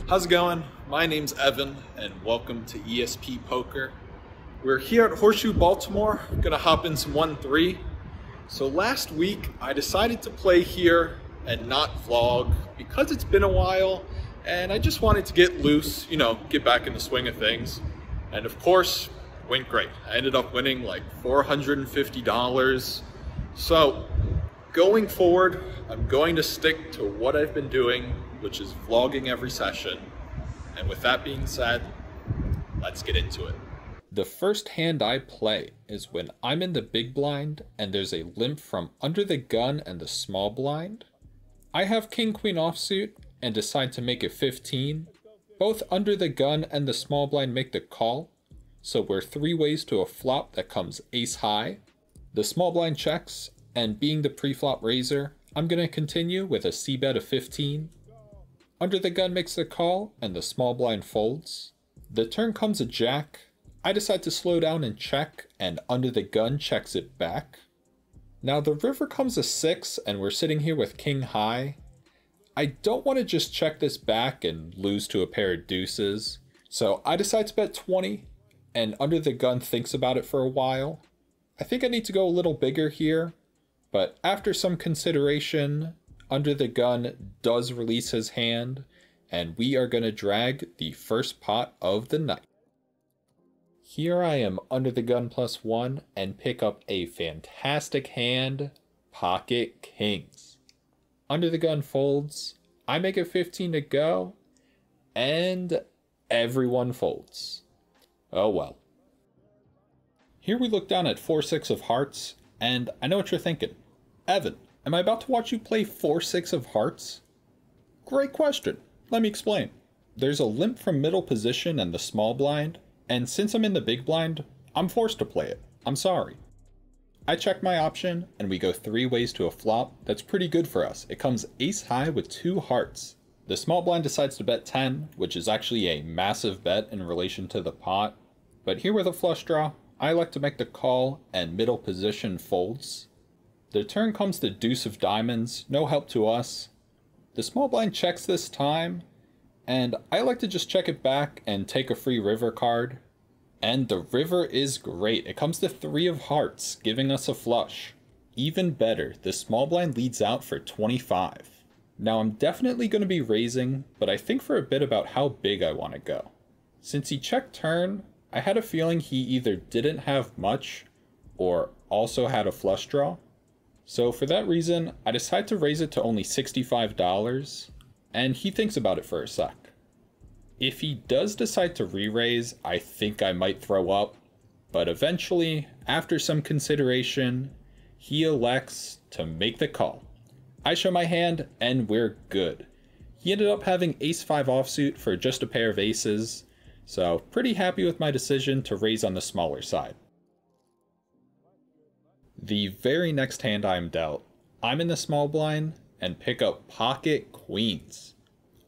How's it going? My name's Evan, and welcome to ESP Poker. We're here at Horseshoe Baltimore, gonna hop in some 1-3. So last week, I decided to play here and not vlog because it's been a while, and I just wanted to get loose, get back in the swing of things. And of course, went great. I ended up winning like $450. So going forward, I'm going to stick to what I've been doing, which is vlogging every session. And with that being said, let's get into it. The first hand I play is when I'm in the big blind and there's a limp from under the gun and the small blind. I have king queen offsuit and decide to make it 15. Both under the gun and the small blind make the call. So we're 3 ways to a flop that comes ace high. The small blind checks, and being the pre-flop raiser, I'm going to continue with a c-bet of 15. Under the gun makes the call, and the small blind folds. The turn comes a jack. I decide to slow down and check, and under the gun checks it back. Now the river comes a 6, and we're sitting here with king high. I don't want to just check this back and lose to a pair of deuces. So I decide to bet 20, and under the gun thinks about it for a while. I think I need to go a little bigger here, but after some consideration, under the gun does release his hand, and we are going to drag the first pot of the night. Here I am under the gun +1 and pick up a fantastic hand, pocket kings. Under the gun folds, I make it 15 to go, and everyone folds. Oh well. Here we look down at 4-6 of hearts, and I know what you're thinking. Evan, am I about to watch you play 4-6 of hearts? Great question. Let me explain. There's a limp from middle position and the small blind, and since I'm in the big blind, I'm forced to play it. I'm sorry. I check my option, and we go 3 ways to a flop. That's pretty good for us. It comes ace high with 2 hearts. The small blind decides to bet 10, which is actually a massive bet in relation to the pot. But here with a flush draw, I like to make the call, and middle position folds. The turn comes to deuce of diamonds, no help to us. The small blind checks this time, and I like to just check it back and take a free river card. And the river is great. It comes to 3 of hearts, giving us a flush. Even better, the small blind leads out for 25. Now I'm definitely going to be raising, but I think for a bit about how big I want to go. Since he checked turn, I had a feeling he either didn't have much or also had a flush draw. So for that reason, I decide to raise it to only $65, and he thinks about it for a sec. If he does decide to re-raise, I think I might throw up, but eventually, after some consideration, he elects to make the call. I show my hand, and we're good. He ended up having ace-5 offsuit for just a pair of aces, so pretty happy with my decision to raise on the smaller side. The very next hand I'm dealt, I'm in the small blind and pick up pocket queens.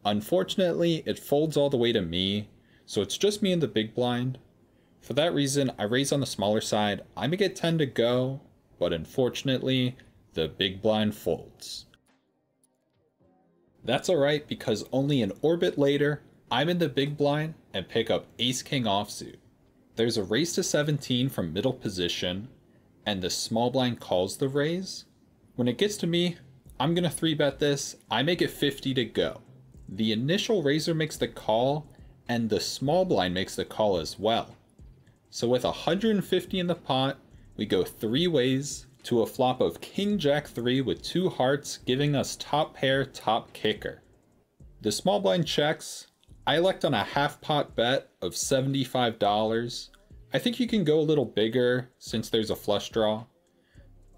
Unfortunately, it folds all the way to me, so it's just me in the big blind. For that reason, I raise on the smaller side. I may get 10 to go, but unfortunately, the big blind folds. That's alright, because only an orbit later, I'm in the big blind and pick up ace-king offsuit. There's a raise to 17 from middle position, and the small blind calls the raise. When it gets to me, I'm going to 3-bet this. I make it 50 to go. The initial raiser makes the call, and the small blind makes the call as well. So with 150 in the pot, we go 3 ways to a flop of king jack 3 with 2 hearts, giving us top pair, top kicker. The small blind checks. I elect on a half pot bet of $75. I think you can go a little bigger since there's a flush draw,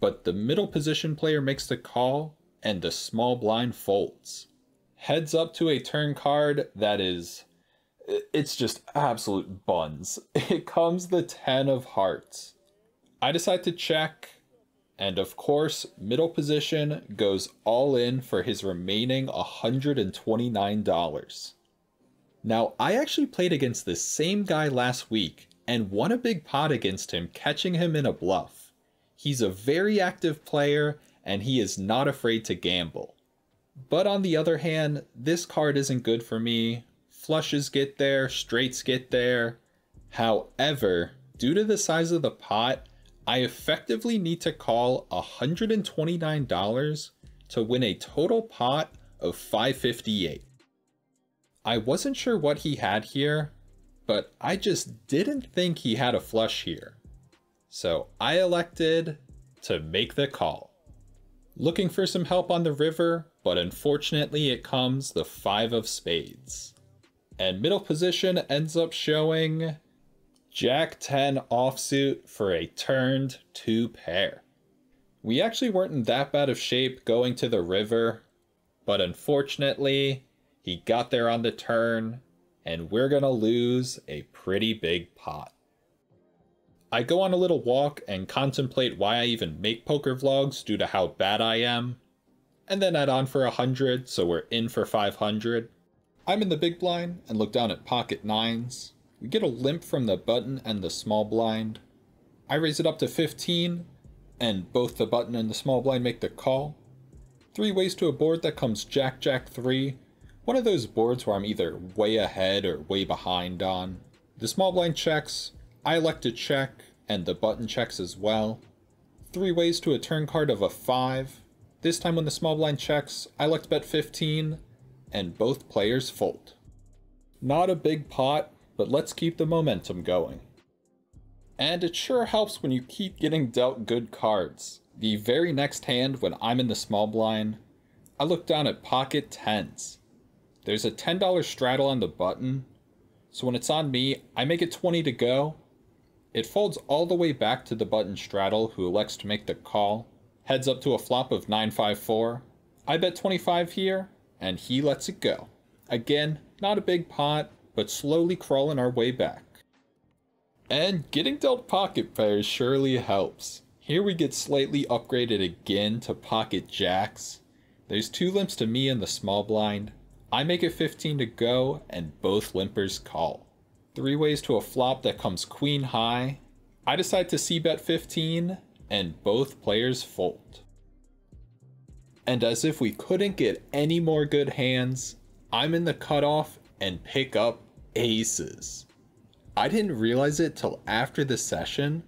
but the middle position player makes the call and the small blind folds. Heads up to a turn card that is, it's just absolute buns. It comes the 10 of hearts. I decide to check, and of course, middle position goes all in for his remaining $129. Now, I actually played against this same guy last week and won a big pot against him, catching him in a bluff. He's a very active player, and he is not afraid to gamble. But on the other hand, this card isn't good for me flushes get there, straights get there. However, due to the size of the pot, I effectively need to call $129 to win a total pot of $558. I wasn't sure what he had here, but I just didn't think he had a flush here. So I elected to make the call. Looking for some help on the river, but unfortunately it comes the 5 of spades. And middle position ends up showing Jack 10 offsuit for a turned 2 pair. We actually weren't in that bad of shape going to the river, but unfortunately, he got there on the turn, and we're gonna lose a pretty big pot. I go on a little walk and contemplate why I even make poker vlogs due to how bad I am, and then add on for 100, so we're in for 500. I'm in the big blind and look down at pocket 9s. We get a limp from the button and the small blind. I raise it up to 15, and both the button and the small blind make the call. 3 ways to a board that comes Jack, Jack 3. One of those boards where I'm either way ahead or way behind on. The small blind checks, I elect to check, and the button checks as well. 3 ways to a turn card of a 5. This time when the small blind checks, I elect bet 15, and both players fold. Not a big pot, but let's keep the momentum going. And it sure helps when you keep getting dealt good cards. The very next hand when I'm in the small blind, I look down at pocket 10s. There's a $10 straddle on the button, so when it's on me, I make it 20 to go. It folds all the way back to the button straddle who elects to make the call. Heads up to a flop of 9-5-4. I bet 25 here, and he lets it go. Again, not a big pot, but slowly crawling our way back. And getting dealt pocket pairs surely helps. Here we get slightly upgraded again to pocket jacks. There's 2 limps to me in the small blind. I make it 15 to go, and both limpers call. 3 ways to a flop that comes queen high. I decide to c-bet 15, and both players fold. And as if we couldn't get any more good hands, I'm in the cutoff and pick up aces. I didn't realize it till after the session,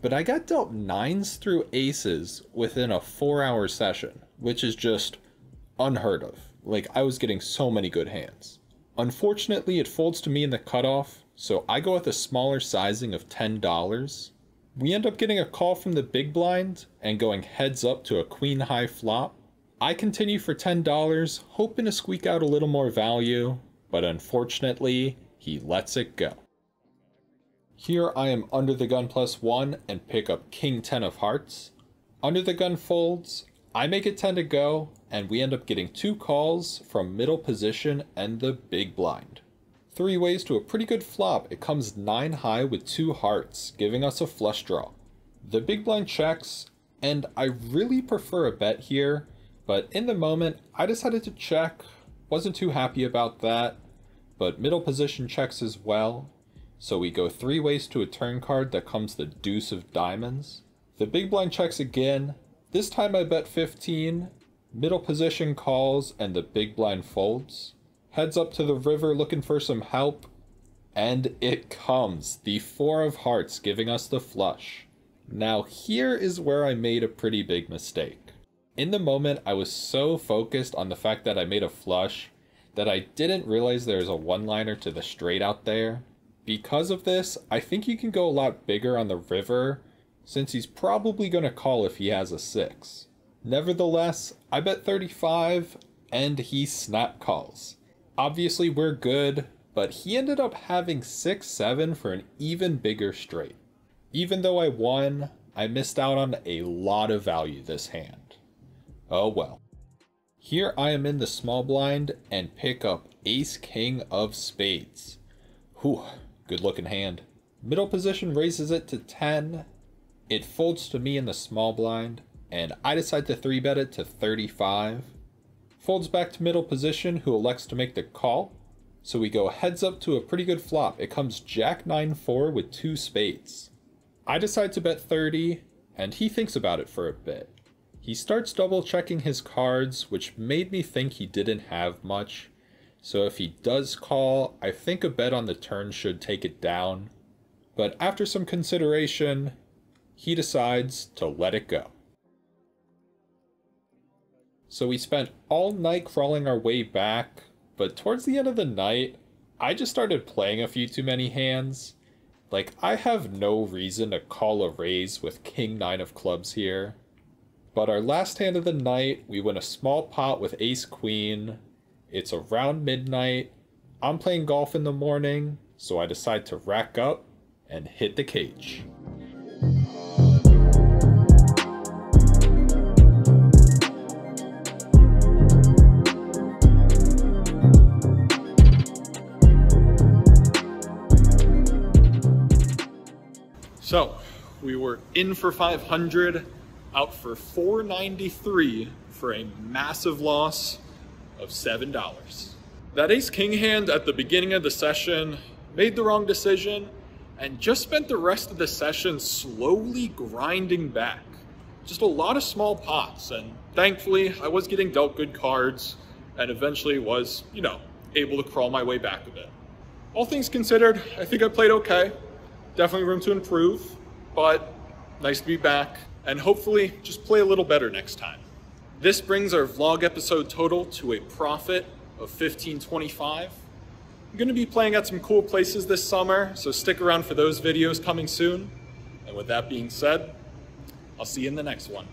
but I got dealt 9s through aces within a 4-hour session, which is just unheard of. Like, I was getting so many good hands. Unfortunately, it folds to me in the cutoff, so I go with a smaller sizing of $10. We end up getting a call from the big blind and going heads up to a queen high flop. I continue for $10, hoping to squeak out a little more value, but unfortunately, he lets it go. Here I am under the gun +1 and pick up king 10 of hearts. Under the gun folds, I make it 10 to go, and we end up getting 2 calls from middle position and the big blind. 3 ways to a pretty good flop. It comes 9 high with 2 hearts, giving us a flush draw. The big blind checks, and I really prefer a bet here, but in the moment, I decided to check. Wasn't too happy about that, but middle position checks as well. So we go 3 ways to a turn card that comes the deuce of diamonds. The big blind checks again. This time I bet 15, middle position calls, and the big blind folds. Heads up to the river looking for some help, and it comes, the 4 of hearts giving us the flush. Now here is where I made a pretty big mistake. In the moment, I was so focused on the fact that I made a flush that I didn't realize there's a one-liner to the straight out there. Because of this, I think you can go a lot bigger on the river, since he's probably going to call if he has a 6. Nevertheless, I bet 35, and he snap calls. Obviously we're good, but he ended up having 6-7 for an even bigger straight. Even though I won, I missed out on a lot of value this hand. Oh well. Here I am in the small blind and pick up ace king of spades. Whew, good looking hand. Middle position raises it to 10. It folds to me in the small blind, and I decide to 3-bet it to 35. Folds back to middle position, who elects to make the call. So we go heads up to a pretty good flop. It comes jack 9-4 with 2 spades. I decide to bet 30, and he thinks about it for a bit. He starts double checking his cards, which made me think he didn't have much. So if he does call, I think a bet on the turn should take it down. But after some consideration, he decides to let it go. So we spent all night crawling our way back, but towards the end of the night, I just started playing a few too many hands. Like, I have no reason to call a raise with King 9 of clubs here. But our last hand of the night, we win a small pot with Ace Queen. It's around midnight. I'm playing golf in the morning, so I decide to rack up and hit the cage. So, we were in for 500, out for 493 for a massive loss of $7. That ace-king hand at the beginning of the session made the wrong decision and just spent the rest of the session slowly grinding back. Just a lot of small pots, and thankfully I was getting dealt good cards and eventually was, able to crawl my way back a bit. All things considered, I think I played okay. Definitely room to improve, but nice to be back, and hopefully just play a little better next time. This brings our vlog episode total to a profit of $15.25. I'm going to be playing at some cool places this summer, so stick around for those videos coming soon. And with that being said, I'll see you in the next one.